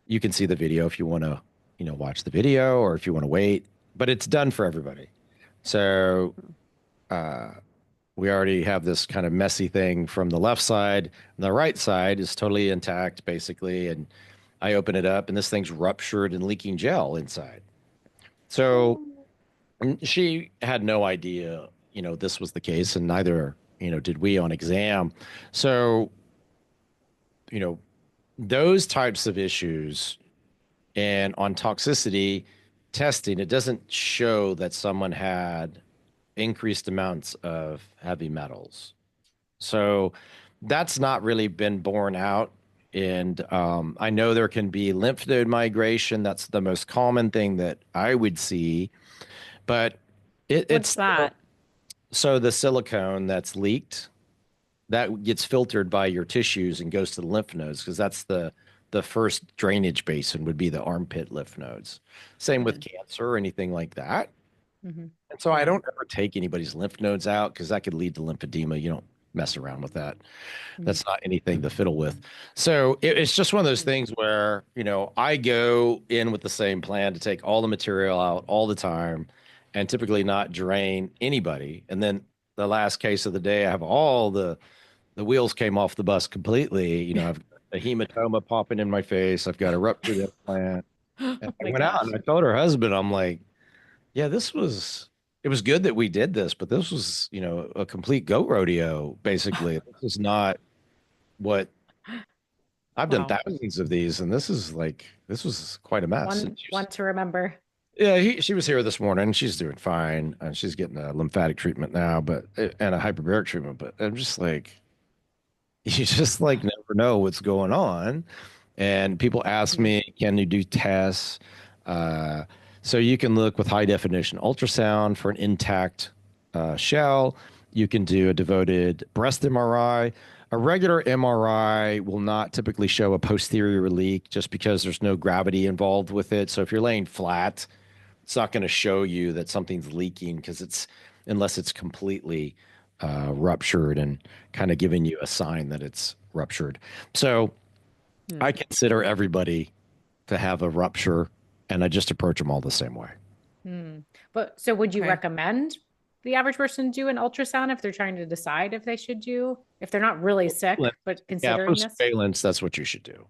you can see the video if you want to, watch the video or if you want to wait, but it's done for everybody. So we already have this kind of messy thing from the left side. And the right side is totally intact, basically. And I open it up and this thing's ruptured and leaking gel inside. So And she had no idea, this was the case, and neither, did we on exam. So, you know, those types of issues and on toxicity testing, it doesn't show that someone had increased amounts of heavy metals. So that's not really been borne out. And I know there can be lymph node migration. That's the most common thing that I would see. But What's it's that? so the silicone that's leaked that gets filtered by your tissues and goes to the lymph nodes because that's the first drainage basin would be the armpit lymph nodes. Same with Mhm. cancer or anything like that. Hmm. And so I Yeah. don't ever take anybody's lymph nodes out because that could lead to lymphedema. You don't mess around with that. Hmm. That's not anything to fiddle with. So it's just one of those things where, I go in with the same plan to take all the material out all the time and typically not drain anybody. And then the last case of the day, I have all the wheels came off the bus completely. I've got a hematoma popping in my face. I've got a ruptured implant. Oh And I my went out gosh. and I told her husband, I'm like, yeah, it was good that we did this, but this was, a complete goat rodeo, basically. This is not what I've done Wow. thousands of these, and this was quite a mess. And One to remember. yeah, she was here this morning. She's doing fine, and she's getting a lymphatic treatment now, and a hyperbaric treatment. But I'm just like, you just like never know what's going on. And people ask Mhm. me, can you do tests? Uh, so you can look with high definition ultrasound for an intact shell. You can do a devoted breast MRI. A regular MRI will not typically show a posterior leak just because there's no gravity involved with it. So if you're laying flat, it's not going to show you that something's leaking because unless it's completely ruptured and kind of giving you a sign that it's ruptured. So Hmm. I consider everybody to have a rupture and I just approach them all the same way. Hmm. But so would you Okay. recommend the average person do an ultrasound if they're trying to decide if they should do, if they're not really sick, but Yeah, for considering this? surveillance, that's what you should do.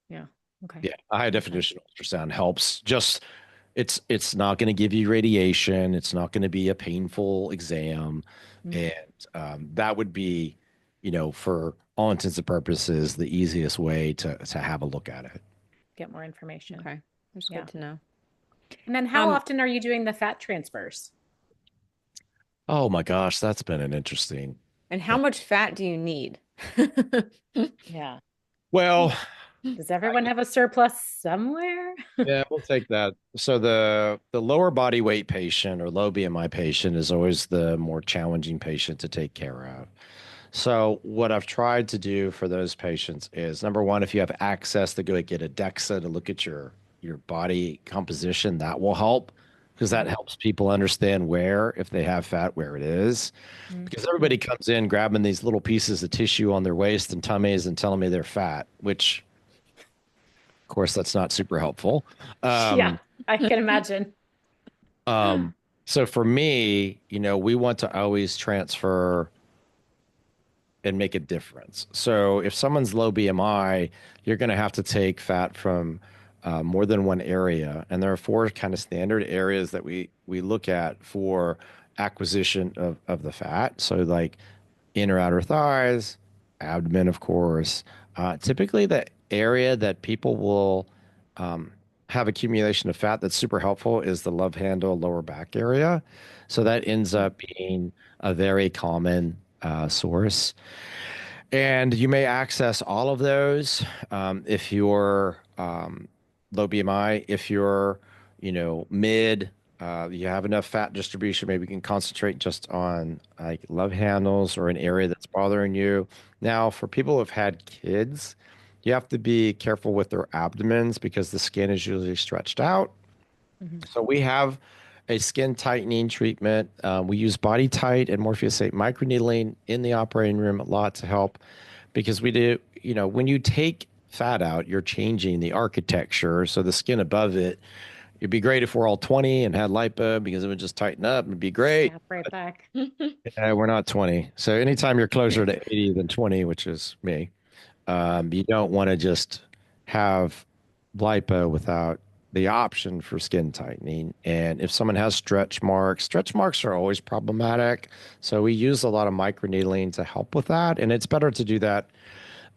Yeah. Okay. Yeah, a high Makes sense. definition ultrasound helps. Just it's not going to give you radiation. It's not going to be a painful exam, Mm. and that would be, for all intents and purposes, the easiest way to have a look at it. Get more information. Okay. That's Yeah. good to know. And then how Um, often are you doing the fat transfers? Oh my gosh, that's been an interesting and how thing. much fat do you need? Yeah. Well, Does everyone have a surplus somewhere? yeah, we'll take that. So the lower body weight patient or low BMI patient is always the more challenging patient to take care of. So what I've tried to do for those patients is number one, if you have access to go get a DEXA to look at your body composition, that will help because that Mhm. helps people understand where, if they have fat, where it is. Mhm. Because everybody comes in grabbing these little pieces of tissue on their waist and tummies and telling me they're fat, which of course that's not super helpful. Yeah, Um, I can imagine. um, so for me, we want to always transfer and make a difference. So if someone's low BMI, you're going to have to take fat from more than one area, and there are four kind of standard areas that we look at for acquisition of the fat. So like inner outer thighs, abdomen, of course. Typically, the area that people will have accumulation of fat that's super helpful is the love handle lower back area. So that ends up being a very common source. And you may access all of those if you're low BMI. If you're, mid, you have enough fat distribution, maybe you can concentrate just on like love handles or an area that's bothering you. Now, for people who have had kids, you have to be careful with their abdomens because the skin is usually stretched out. Mhm. So we have a skin tightening treatment. We use Body Tight and Morpheus 8 microneedling in the operating room a lot to help because we do, when you take fat out, you're changing the architecture. So the skin above it, it'd be great if we're all 20 and had lipo because it would just tighten up. It'd be great. Snap right back. We're not 20. So anytime you're closer to 80 than 20, which is me, you don't want to just have lipo without the option for skin tightening. And if someone has stretch marks are always problematic. So we use a lot of microneedling to help with that. And it's better to do that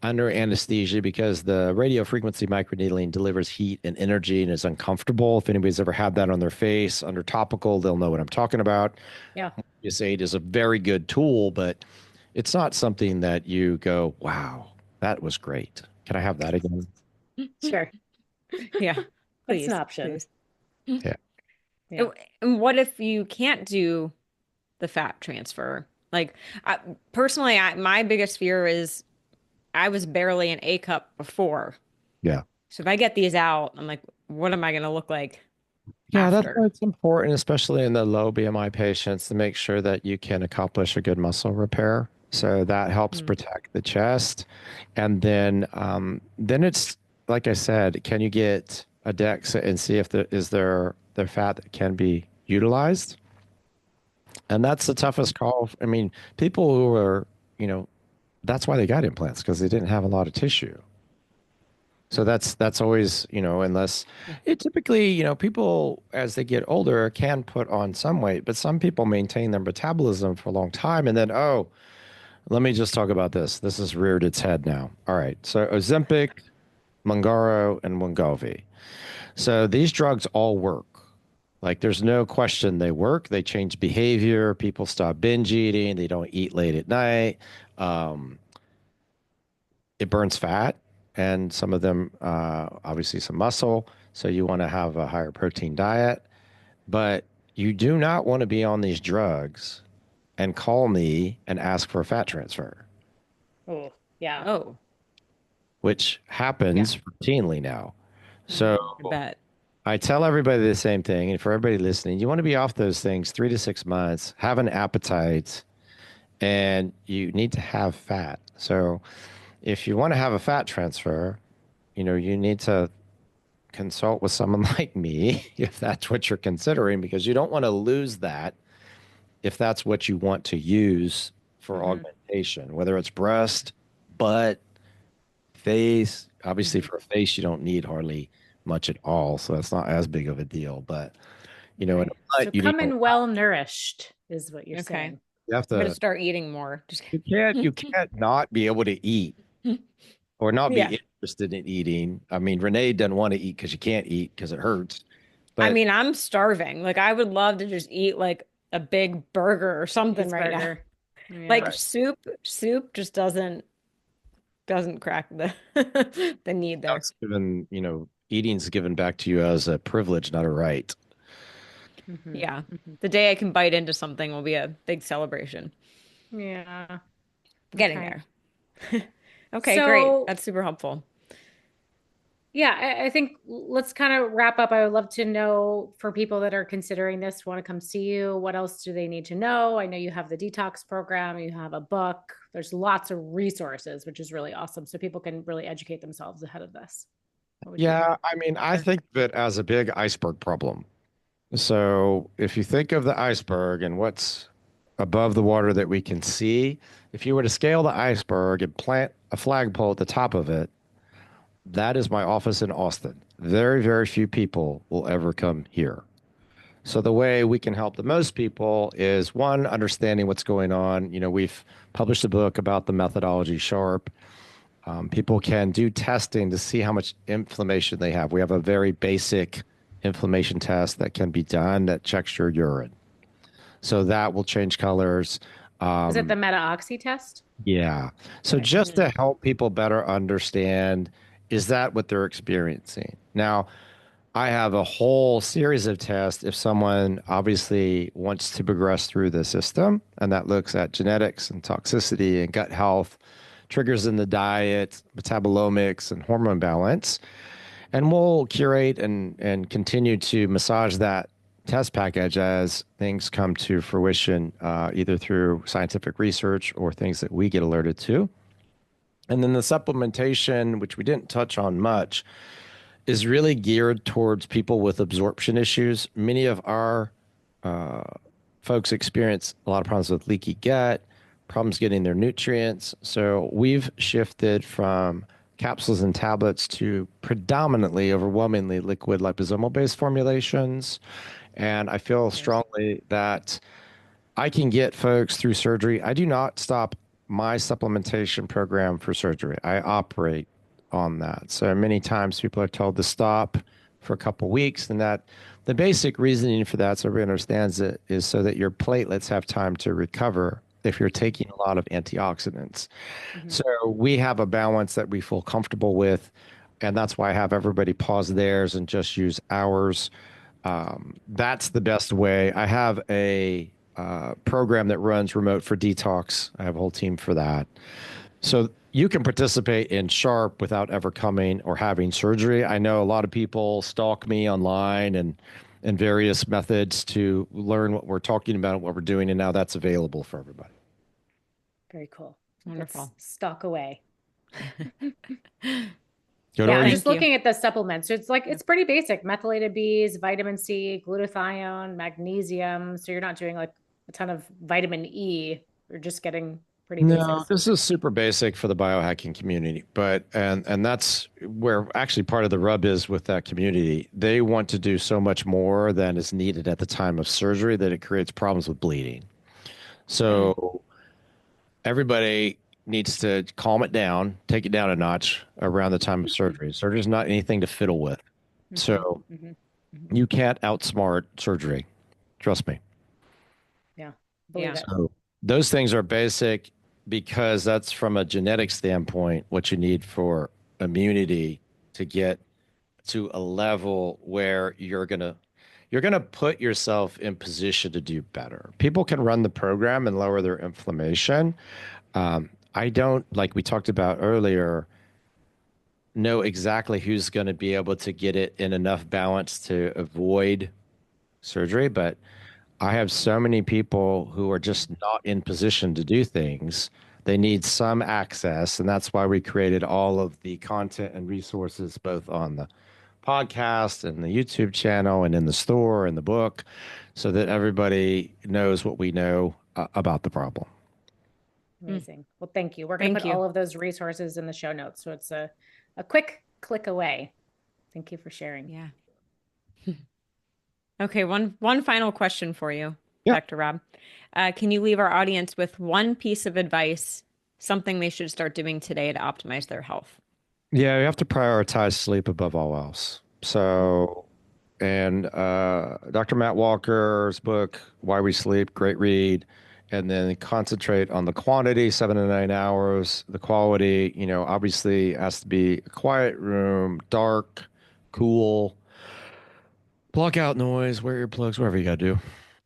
under anesthesia because the radio frequency microneedling delivers heat and energy and is uncomfortable. If anybody's ever had that on their face under topical, they'll know what I'm talking about. Yeah. This aid is a very good tool, but it's not something that you go, wow, that was great. Can I have that again? Sure. Yeah, That's please, an option. please. Yeah. Yeah. And what if you can't do the fat transfer? Like, personally, my biggest fear is I was barely an A cup before. Yeah. So if I get these out, I'm like, what am I going to look like Yeah, that's why after? it's important, especially in the low BMI patients, to make sure that you can accomplish a good muscle repair. So that helps Mm. protect the chest. And then it's like I said, can you get a DEXA and see if there fat that can be utilized? And that's the toughest call. I mean, people who are, you know, that's why they got implants because they didn't have a lot of tissue. So that's always, unless Yeah. it typically, people as they get older can put on some weight, but some people maintain their metabolism for a long time. And then, oh, let me just talk about this. This has reared its head now. All right. So Ozempic, Mounjaro, and Wegovy. So these drugs all work. Like there's no question they work. They change behavior. People stop binge eating. They don't eat late at night. Um, it burns fat and some of them, obviously, some muscle. So you want to have a higher protein diet, but you do not want to be on these drugs and call me and ask for a fat transfer, Oh, yeah. Oh, which yeah, happens routinely now. So I bet. I tell everybody the same thing. And for everybody listening, you want to be off those things 3 to 6 months, have an appetite, and you need to have fat. So if you want to have a fat transfer, you need to consult with someone like me if that's what you're considering, because you don't want to lose that if that's what you want to use for Hmm. augmentation, whether it's breast, butt, face. Obviously, Hmm. for a face, you don't need hardly much at all. So that's not as big of a deal. But, in a Okay. So butt, you need come a lot. in well nourished is what you're Okay. saying. You have I'm gonna to, start eating more. Just you kidding. can't not be able to eat or not Yeah. be interested in eating. I mean, Renee doesn't want to eat because you can't eat because it hurts. I But mean, I'm starving. Like, I would love to just eat like a big burger or something right now. Cheeseburger. Like Yeah. soup just doesn't crack the the need there. that's given, eating's given back to you as a privilege, not a right. Hmm. Yeah. Hmm. The day I can bite into something will be a big celebration. Yeah. Getting Okay. there. Okay, great. So That's super helpful. yeah, I think let's kind of wrap up. I would love to know for people that are considering this, want to come see you, what else do they need to know? I know you have the detox program, you have a book. There's lots of resources, which is really awesome. So people can really educate themselves ahead of this. What would you? Yeah, I mean, I think of it as a big iceberg problem. So if you think of the iceberg and what's above the water that we can see, if you were to scale the iceberg and plant a flagpole at the top of it, that is my office in Austin. Very, very few people will ever come here. So the way we can help the most people is one, understanding what's going on. We've published a book about the methodology SHARP. People can do testing to see how much inflammation they have. We have a very basic inflammation test that can be done that checks your urine. So that will change colors. Is it Um, the meta-oxy test? yeah. So Okay. just Mm. to help people better understand, is that what they're experiencing? Now, I have a whole series of tests if someone obviously wants to progress through the system, and that looks at genetics and toxicity and gut health, triggers in the diet, metabolomics, and hormone balance. And we'll curate and continue to massage that test package as things come to fruition, either through scientific research or things that we get alerted to. And then the supplementation, which we didn't touch on much, is really geared towards people with absorption issues. Many of our uh, folks experience a lot of problems with leaky gut, problems getting their nutrients. So we've shifted from capsules and tablets to predominantly, overwhelmingly liquid liposomal based formulations. And I feel Great. strongly that I can get folks through surgery. I do not stop my supplementation program for surgery. I operate on that. So many times people are told to stop for a couple weeks, and that the basic reasoning for that, so everybody understands it, is so that your platelets have time to recover if you're taking a lot of antioxidants. Mm-hmm. So we have a balance that we feel comfortable with, and that's why I have everybody pause theirs and just use ours. That's the best way. I have a program that runs remote for detox. I have a whole team for that. So you can participate in Sharp without ever coming or having surgery. I know a lot of people stalk me online and various methods to learn what we're talking about, what we're doing, and now that's available for everybody. Very cool. Wonderful. Let's stalk away. Good Yeah, I'm order. just Thank you. looking at the supplements. So it's like it's pretty basic: methylated B's, vitamin C, glutathione, magnesium. So you're not doing like a ton of vitamin E. You're just getting pretty No, basics. this is super basic for the biohacking community, but and that's where actually part of the rub is with that community. They want to do so much more than is needed at the time of surgery that it creates problems with bleeding. So everybody needs to calm it down, take it down a notch around the time of surgery. Surgery is not anything to fiddle with. So Mhm. you can't outsmart surgery. Trust me. Yeah, believe it. So those things are basic because that's from a genetic standpoint what you need for immunity to get to a level where you're gonna put yourself in position to do better. People can run the program and lower their inflammation. I don't, like we talked about earlier, know exactly who's going to be able to get it in enough balance to avoid surgery, but I have so many people who are just not in position to do things. They need some access, and that's why we created all of the content and resources both on the podcast and the YouTube channel and in the store and the book so that everybody knows what we know about the problem. Amazing. Well, thank you. We're going to Thank put you. all of those resources in the show notes. So it's a quick click away. Thank you for sharing. Yeah. Okay, one final question for you, Yeah. Dr. Rob. Can you leave our audience with one piece of advice, something they should start doing today to optimize their health? Yeah, you have to prioritize sleep above all else. So, and Dr. Matt Walker's book, Why We Sleep, great read. And then concentrate on the quantity, 7 to 9 hours. The quality, obviously has to be a quiet room, dark, cool, block out noise, wear earplugs, whatever you got to do.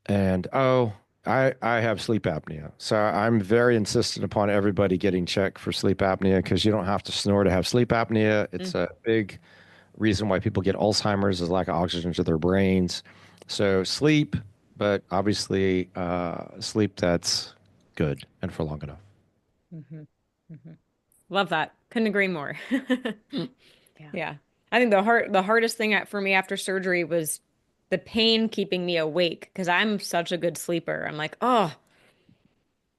And I have sleep apnea. So I'm very insistent upon everybody getting checked for sleep apnea because you don't have to snore to have sleep apnea. It's a big reason why people get Alzheimer's is lack of oxygen to their brains. So sleep, but obviously sleep that's good and for long enough. Mm-hmm. Mm-hmm. Love that. Couldn't agree more. Yeah. Yeah. I think the hardest thing for me after surgery was the pain keeping me awake because I'm such a good sleeper. I'm like, oh,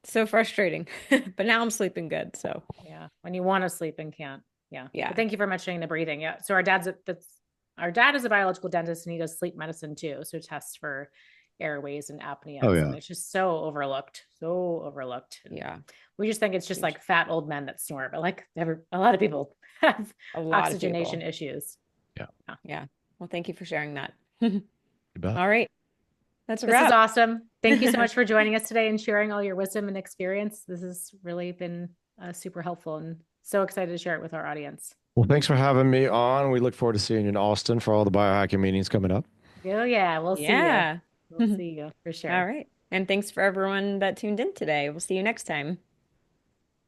so frustrating. But now I'm sleeping good. So Yeah. When you want to sleep and can't. Yeah. yeah. But thank you for mentioning the breathing. Yeah. So our dad is a biological dentist and he does sleep medicine too. So tests for airways and Oh apneas. yeah. And it's just so overlooked. So overlooked. And Yeah. we just think it's just like fat old men that snore, but like a lot of people have A lot of oxygenation people. issues. Yeah. Yeah. Well, thank you for sharing that. You bet. All right. That's a This is wrap. awesome. Thank you so much for joining us today and sharing all your wisdom and experience. This has really been super helpful and so excited to share it with our audience. Well, thanks for having me on. We look forward to seeing you in Austin for all the biohacking meetings coming up. Oh yeah, we'll see you. Yeah. We'll see you for sure. All right. And thanks for everyone that tuned in today. We'll see you next time.